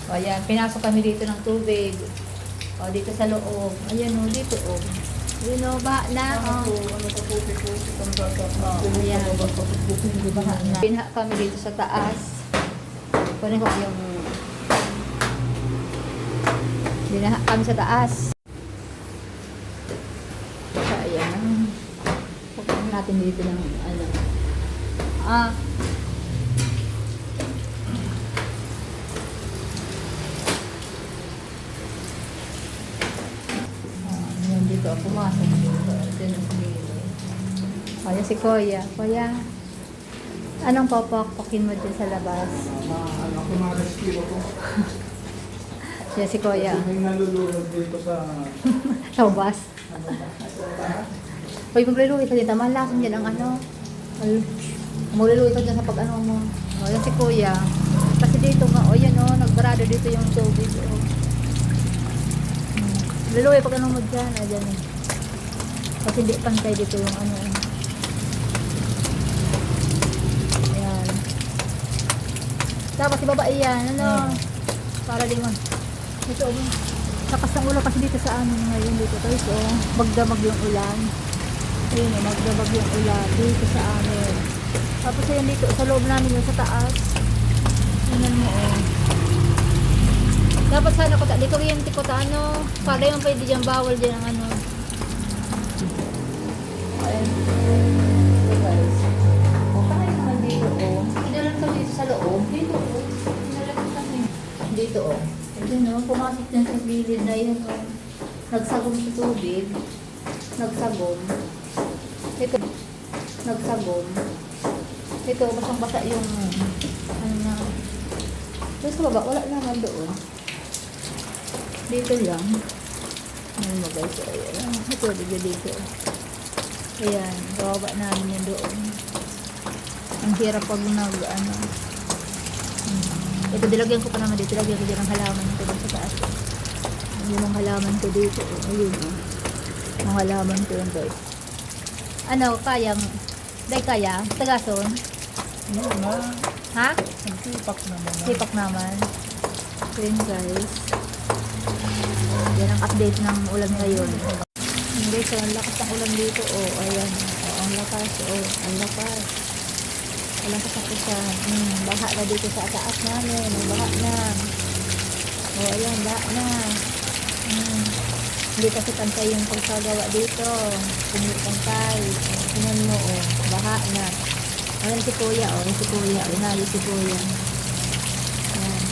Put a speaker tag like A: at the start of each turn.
A: O, ayan. Pinasok kami dito ng tubig. O, dito sa loob. Ayan o, dito o. Yun o, baha na. O, ayan. Baha na. Binaha kami dito sa taas. Kunin ko yung... Binaha kami sa taas. So, ayan. Pagkakas natin dito ng ano. Ayan dito. Pumasok dito. Ito yung dito. Kaya si Kuya. Kuya, anong papakpakin mo dyan sa labas?
B: Ano ko ma-rescue ko.
A: Yan si Kuya.
B: May nalulunod dito sa...
A: Taubas. Hoy, magluluwi ka dito. Malasan dyan ang ano. Magluluwi ka dyan sa pag-ano mo. O, yan si Kuya. Kasi dito nga, o yan o, nagbarado dito yung tubig. O. Luluwi pag ano mo dyan. Ayan eh. Kasi hindi pantay dito yung ano. Ayan. Tapos ibaba yan. Ano? Para di mo. Ito o. Lakas ng ulan kasi dito sa amin ngayon dito. Guys, o. Magdamag yung ulan. Ayun o, magdamag yung ulan dito sa amin. Tapos ayan dito, sa loob namin yung sa taas. Tingnan mo o. Dapat sana ko dito yung tikot ano. Para yung pwede dyan, bawal dyan ang ano. Ayan. So guys. O, kaya naman dito o. Inalan kami dito sa loob. Dito o. Inalan kami. Dito o. Ayun o, pumasok dyan sa gilid na yun o. Nagsagom sa tubig. Nagsagom. Ito. Nagsagom. Ito, basang-basa yung ano na. Doon sa baba, wala naman doon. Dito lang. Ano mo guys, ayan. Ito, dito. Ayan, bababa namin yan doon. Ang hirap pag ano. Ito, dilagyan ko pa naman dito. Dilagyan ko dyan ang halaman ko dito sa taas. Ayun ang halaman ko dito. Ayun o. Ang halaman ko yun guys. Ano, kayang, dahil kaya, tagason.
B: Ano na?
A: Ha?
B: Nagsipak naman.
A: Sipak naman. Yun guys. Yan ang update ng ulan ngayon. Guys, ang lakas ng ulan dito. Oh, ayan. Oh, ang lakas. Oh, ang lakas. Ang lakas ako siya. Baha na dito sa taas namin. Baha na. Oh, ayan. Baha na. Hindi kasi pantay yung pagsagawa dito. Hindi pantay. Oh, tingnan mo. Oh, baha na. Ayan si Kuya. Oh, si Kuya. Inali si Kuya. Ayan.